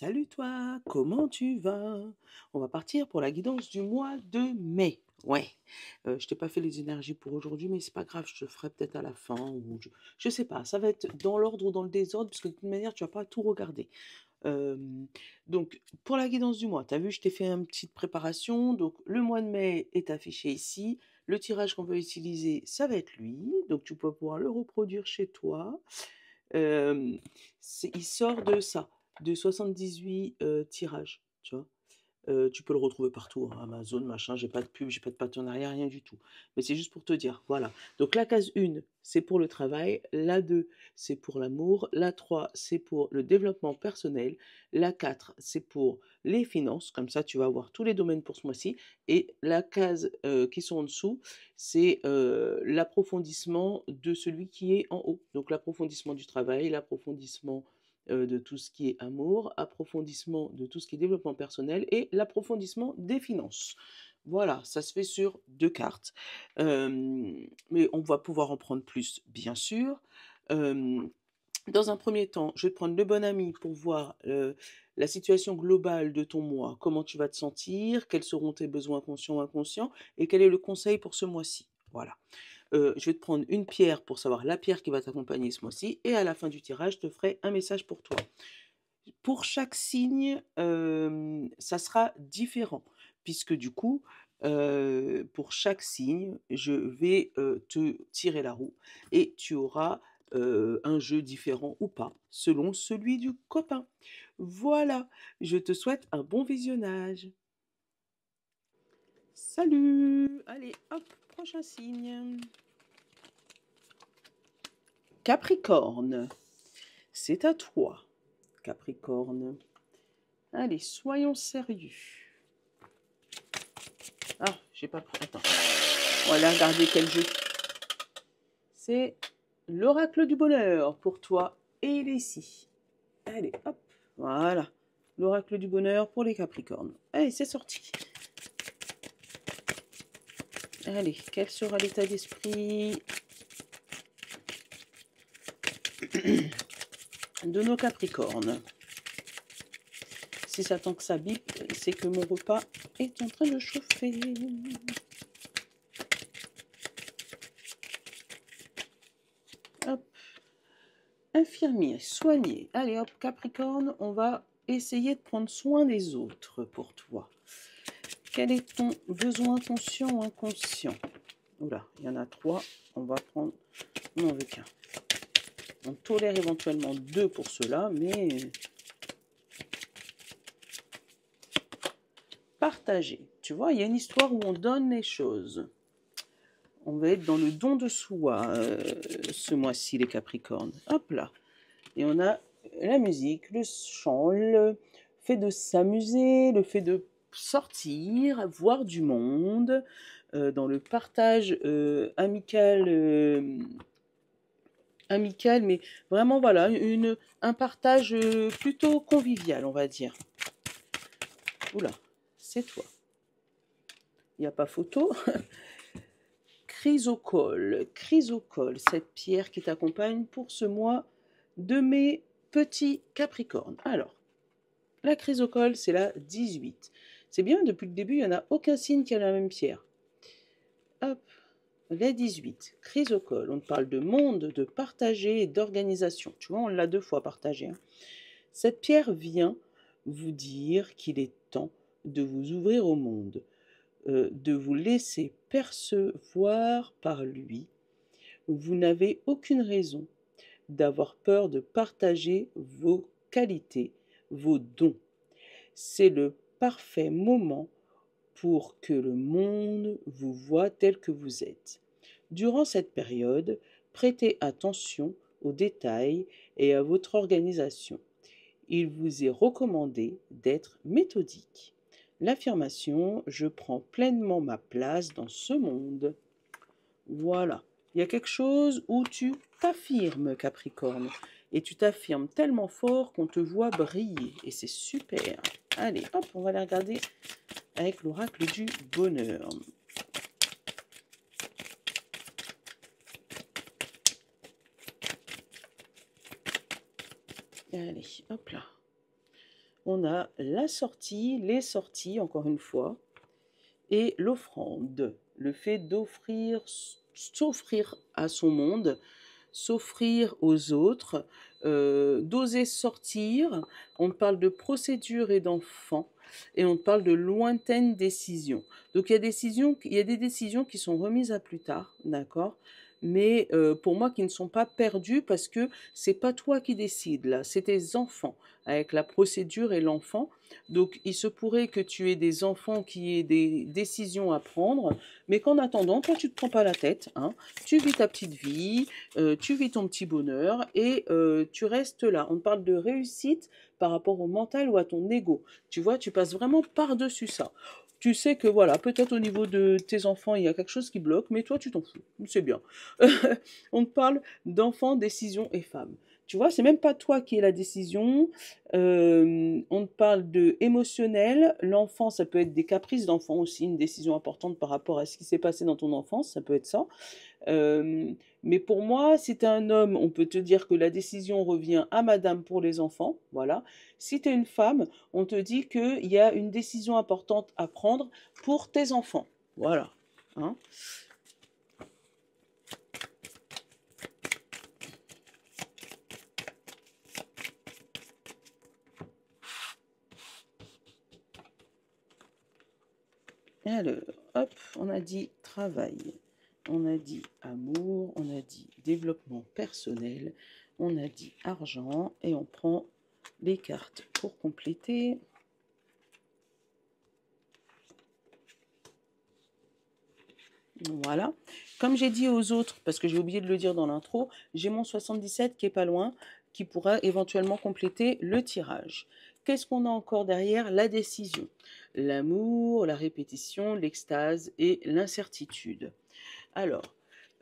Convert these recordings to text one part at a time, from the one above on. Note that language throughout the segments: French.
Salut toi, comment tu vas? On va partir pour la guidance du mois de mai. Ouais, je t'ai pas fait les énergies pour aujourd'hui, mais c'est pas grave, je te le ferai peut-être à la fin ou je sais pas, ça va être dans l'ordre ou dans le désordre parce que de toute manière, tu vas pas tout regarder. Donc pour la guidance du mois, tu as vu, je t'ai fait une petite préparation. Donc le mois de mai est affiché ici. Le tirage qu'on va utiliser, ça va être lui. Donc tu peux pouvoir le reproduire chez toi. Hem, il sort de ça, de 78 tirages, tu vois? Tu peux le retrouver partout, hein, Amazon, machin, j'ai pas de pub, j'ai pas de partenariat, rien du tout. Mais c'est juste pour te dire, voilà. Donc la case 1, c'est pour le travail, la 2, c'est pour l'amour, la 3, c'est pour le développement personnel, la 4, c'est pour les finances, comme ça tu vas avoir tous les domaines pour ce mois-ci, et la case qui sont en dessous, c'est l'approfondissement de celui qui est en haut. Donc l'approfondissement du travail, l'approfondissement de tout ce qui est amour, approfondissement de tout ce qui est développement personnel et l'approfondissement des finances. Voilà, ça se fait sur 2 cartes. Mais on va pouvoir en prendre plus, bien sûr. Hem, Dans un premier temps, je vais te prendre le bon ami pour voir, la situation globale de ton mois, comment tu vas te sentir, quels seront tes besoins conscients ou inconscients et quel est le conseil pour ce mois-ci. Voilà. Je vais te prendre une pierre pour savoir la pierre qui va t'accompagner ce mois-ci et à la fin du tirage, je te ferai un message pour toi. Pour chaque signe, ça sera différent puisque du coup, pour chaque signe, je vais, te tirer la roue et tu auras, un jeu différent ou pas, selon celui du copain. Voilà, je te souhaite un bon visionnage. Salut! Allez, hop, prochain signe. Capricorne, c'est à toi, Capricorne. Allez, soyons sérieux. Ah, j'ai pas pris. Attends. On va aller regarder quel jeu. C'est l'oracle du bonheur pour toi et les scies. Allez, hop. Voilà. L'oracle du bonheur pour les Capricornes. Allez, c'est sorti. Allez, quel sera l'état d'esprit de nos Capricornes? Si ça tend que ça bip, c'est que mon repas est en train de chauffer. Hop. Infirmier, soigner. Allez hop, Capricorne, on va essayer de prendre soin des autres pour toi. Quel est ton besoin conscient ou inconscient? Oula, il y en a 3. On va prendre... On n'en veut qu'un. On tolère éventuellement 2 pour cela, mais... Partager. Tu vois, il y a une histoire où on donne les choses. On va être dans le don de soi ce mois-ci, les Capricornes. Hop là. Et on a la musique, le chant, le fait de s'amuser, le fait de sortir, voir du monde, dans le partage amical, amical, mais vraiment voilà, un partage plutôt convivial, on va dire. Oula, c'est toi. Il n'y a pas photo. Chrysocole, Chrysocole, cette pierre qui t'accompagne pour ce mois de mes petits Capricornes. Alors, la chrysocole, c'est la 18. C'est bien, depuis le début, il n'y en a aucun signe qui a la même pierre. Hop, la 18, chrysocole. On parle de monde, de partager et d'organisation. Tu vois, on l'a 2 fois partagé. Hein. Cette pierre vient vous dire qu'il est temps de vous ouvrir au monde, de vous laisser percevoir par lui. Vous n'avez aucune raison d'avoir peur de partager vos qualités, vos dons. C'est le parfait moment pour que le monde vous voie tel que vous êtes. Durant cette période, prêtez attention aux détails et à votre organisation. Il vous est recommandé d'être méthodique. L'affirmation « Je prends pleinement ma place dans ce monde ». Voilà. Il y a quelque chose où tu t'affirmes, Capricorne. Et tu t'affirmes tellement fort qu'on te voit briller. Et c'est super. Allez, hop, on va aller regarder avec l'oracle du bonheur. Allez, hop là. on a la sortie, les sorties, encore une fois, et l'offrande, le fait d'offrir, s'offrir à son monde, s'offrir aux autres, d'oser sortir. On parle de procédure et d'enfant, et on parle de lointaines décisions. Donc il y a des décisions qui sont remises à plus tard, d'accord? Mais pour moi qui ne sont pas perdues parce que c'est pas toi qui décides là, c'est tes enfants avec la procédure et l'enfant. Donc il se pourrait que tu aies des enfants qui aient des décisions à prendre, mais qu'en attendant, toi tu te prends pas la tête, hein, tu vis ta petite vie, tu vis ton petit bonheur et tu restes là. On parle de réussite par rapport au mental ou à ton ego. Tu vois, tu passes vraiment par-dessus ça. Tu sais que voilà, peut-être au niveau de tes enfants, il y a quelque chose qui bloque, mais toi, tu t'en fous. C'est bien. On te parle d'enfants, décision et femmes. Tu vois, c'est même pas toi qui es la décision. On te parle de émotionnel. L'enfant, ça peut être des caprices d'enfant aussi, une décision importante par rapport à ce qui s'est passé dans ton enfance, ça peut être ça. Euh, mais pour moi, si tu es un homme, on peut te dire que la décision revient à madame pour les enfants. Voilà. Si tu es une femme, on te dit qu'il y a une décision importante à prendre pour tes enfants. Voilà. Hein. Alors, hop, on a dit travail, on a dit amour, on a dit développement personnel, on a dit argent et on prend les cartes pour compléter. Voilà. Comme j'ai dit aux autres, parce que j'ai oublié de le dire dans l'intro, j'ai mon 77 qui est pas loin, qui pourra éventuellement compléter le tirage. Qu'est-ce qu'on a encore derrière? La décision, l'amour, la répétition, l'extase et l'incertitude. Alors,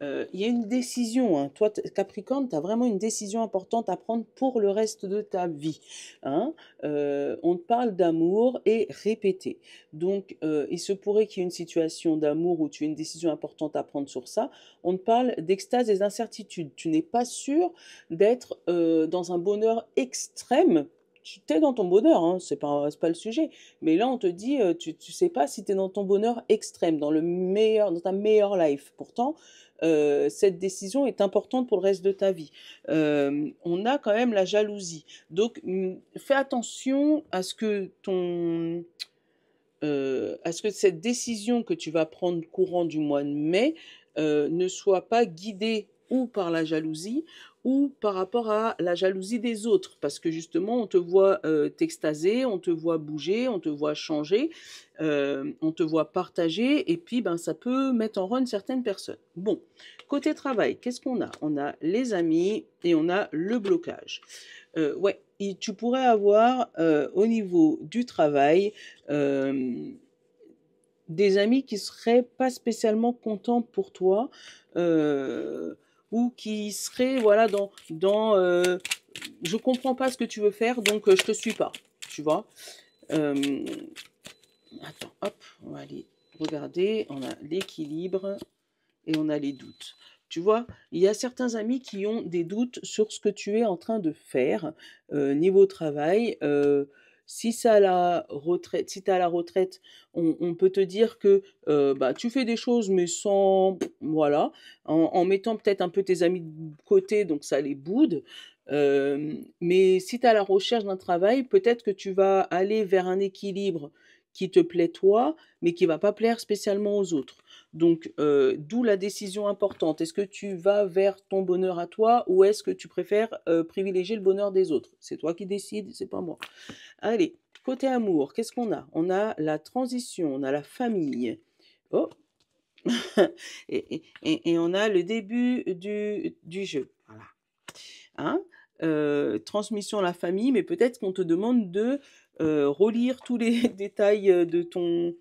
il y a une décision, hein. Toi, Capricorne, tu as vraiment une décision importante à prendre pour le reste de ta vie, hein. On te parle d'amour et répété. Donc, il se pourrait qu'il y ait une situation d'amour où tu as une décision importante à prendre sur ça. On te parle d'extase et d'incertitude. Tu n'es pas sûr d'être dans un bonheur extrême. Tu es dans ton bonheur, hein, c'est pas le sujet. Mais là, on te dit, tu ne sais pas si tu es dans ton bonheur extrême, dans le meilleur, dans ta meilleure life. Pourtant, cette décision est importante pour le reste de ta vie. On a quand même la jalousie. Donc, fais attention à ce que à ce que cette décision que tu vas prendre courant du mois de mai ne soit pas guidée ou par la jalousie ou par rapport à la jalousie des autres, parce que justement on te voit t'extaser, on te voit bouger, on te voit changer, on te voit partager, et puis ben ça peut mettre en run certaines personnes. Bon, côté travail, qu'est-ce qu'on a? On a les amis et on a le blocage. Ouais, et tu pourrais avoir au niveau du travail euh, des amis qui seraient pas spécialement contents pour toi euh, ou qui seraient voilà dans je comprends pas ce que tu veux faire donc je te suis pas, tu vois. Euh, Attends, hop, on va aller regarder. On a l'équilibre et on a les doutes. Tu vois, il y a certains amis qui ont des doutes sur ce que tu es en train de faire niveau travail. Si c'est à la retraite, si tu es à la retraite, on peut te dire que bah, tu fais des choses, mais sans, voilà, en mettant peut-être un peu tes amis de côté, donc ça les boude. Mais si tu es à la recherche d'un travail, peut-être que tu vas aller vers un équilibre qui te plaît toi, mais qui va pas plaire spécialement aux autres. Donc, d'où la décision importante. Est-ce que tu vas vers ton bonheur à toi ou est-ce que tu préfères privilégier le bonheur des autres? C'est toi qui décides, c'est pas moi. Allez, côté amour, qu'est-ce qu'on a? On a la transition, on a la famille. Oh, et on a le début du jeu. Voilà. Hein? Transmission à la famille, mais peut-être qu'on te demande de relire tous les détails de ton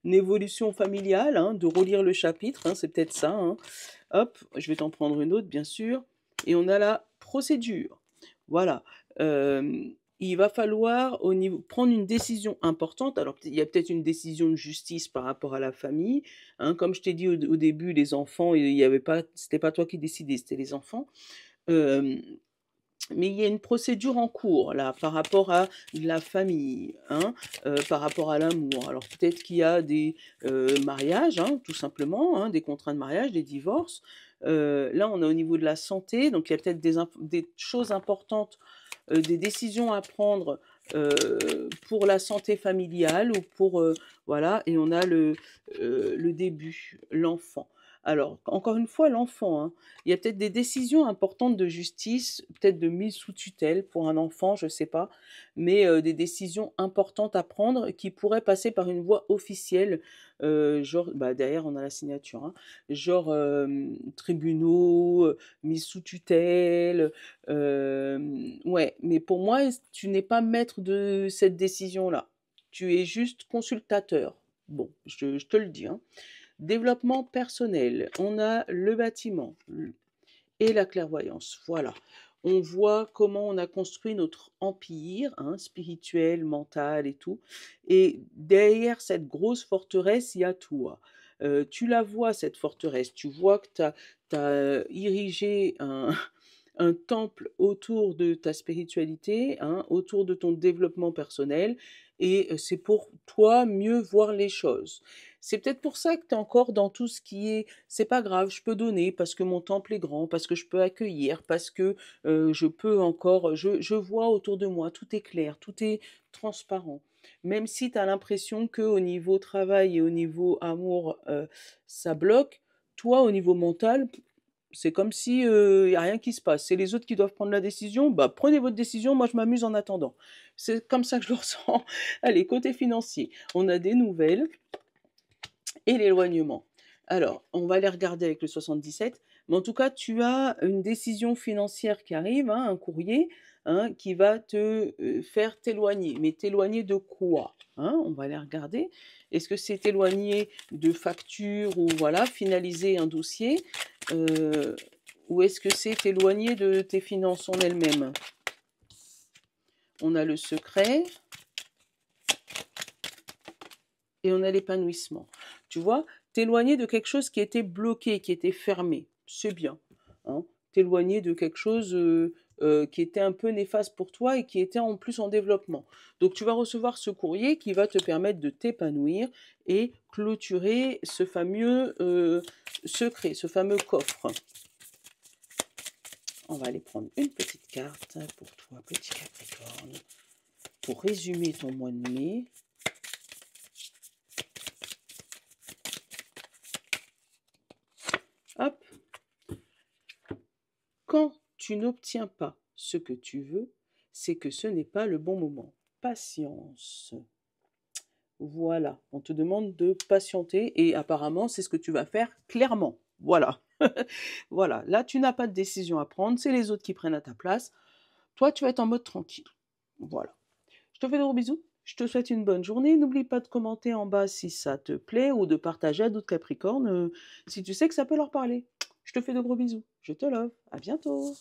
évolution familiale, hein, de relire le chapitre, hein, c'est peut-être ça. Hein. Hop, je vais t'en prendre une autre, bien sûr. Et on a la procédure. Voilà. Euh, il va falloir prendre une décision importante. Alors, il y a peut-être une décision de justice par rapport à la famille. Hein, comme je t'ai dit au début, les enfants, il y avait pas, c'était pas toi qui décidais, c'était les enfants. Euh, Mais il y a une procédure en cours là, par rapport à la famille, hein, par rapport à l'amour. Alors peut-être qu'il y a des, mariages, hein, tout simplement, hein, des contrats de mariage, des divorces. Là, on est au niveau de la santé, donc il y a peut-être des choses importantes, des décisions à prendre, pour la santé familiale ou pour, voilà, et on a le début, l'enfant. Alors, encore une fois, l'enfant, hein, il y a peut-être des décisions importantes de justice, peut-être de mise sous tutelle pour un enfant, je ne sais pas, mais des décisions importantes à prendre qui pourraient passer par une voie officielle, genre, bah, derrière on a la signature, hein, genre tribunaux, mise sous tutelle, ouais, mais pour moi, tu n'es pas maître de cette décision-là. Tu es juste consultateur. Bon, je te le dis, hein. Développement personnel, on a le bâtiment et la clairvoyance. Voilà. On voit comment on a construit notre empire, hein, spirituel, mental et tout. Et derrière cette grosse forteresse, il y a toi. Tu la vois, cette forteresse. Tu vois que tu as érigé un temple autour de ta spiritualité, hein, autour de ton développement personnel, et c'est pour toi mieux voir les choses. C'est peut-être pour ça que tu es encore dans tout ce qui est, c'est pas grave, je peux donner parce que mon temple est grand, parce que je peux accueillir, parce que je peux encore, je vois autour de moi, tout est clair, tout est transparent. Même si tu as l'impression que au niveau travail et au niveau amour, ça bloque, toi, au niveau mental, c'est comme si, y a rien qui se passe. C'est les autres qui doivent prendre la décision. Bah, prenez votre décision, moi je m'amuse en attendant. C'est comme ça que je le ressens. Allez, côté financier, on a des nouvelles et l'éloignement. Alors, on va les regarder avec le 77, mais en tout cas, tu as une décision financière qui arrive, hein, un courrier, hein, qui va te faire t'éloigner. Mais t'éloigner de quoi, hein? On va les regarder. Est-ce que c'est t'éloigner de factures ou voilà, finaliser un dossier, euh, ou est-ce que c'est t'éloigner de tes finances en elles-mêmes? On a le secret et on a l'épanouissement. Tu vois, t'éloigner de quelque chose qui était bloqué, qui était fermé, c'est bien. Hein. T'éloigner de quelque chose qui était un peu néfaste pour toi et qui était en plus en développement. Donc tu vas recevoir ce courrier qui va te permettre de t'épanouir et clôturer ce fameux secret, ce fameux coffre. On va aller prendre une petite carte pour toi, petit Capricorne, pour résumer ton mois de mai. Hop. Quand tu n'obtiens pas ce que tu veux, c'est que ce n'est pas le bon moment. Patience. Voilà, on te demande de patienter et apparemment c'est ce que tu vas faire clairement. Voilà. Voilà, là tu n'as pas de décision à prendre, c'est les autres qui prennent à ta place. Toi tu vas être en mode tranquille. Voilà. Je te fais de gros bisous. Je te souhaite une bonne journée. N'oublie pas de commenter en bas si ça te plaît ou de partager à d'autres Capricornes si tu sais que ça peut leur parler. Je te fais de gros bisous. Je te love. À bientôt.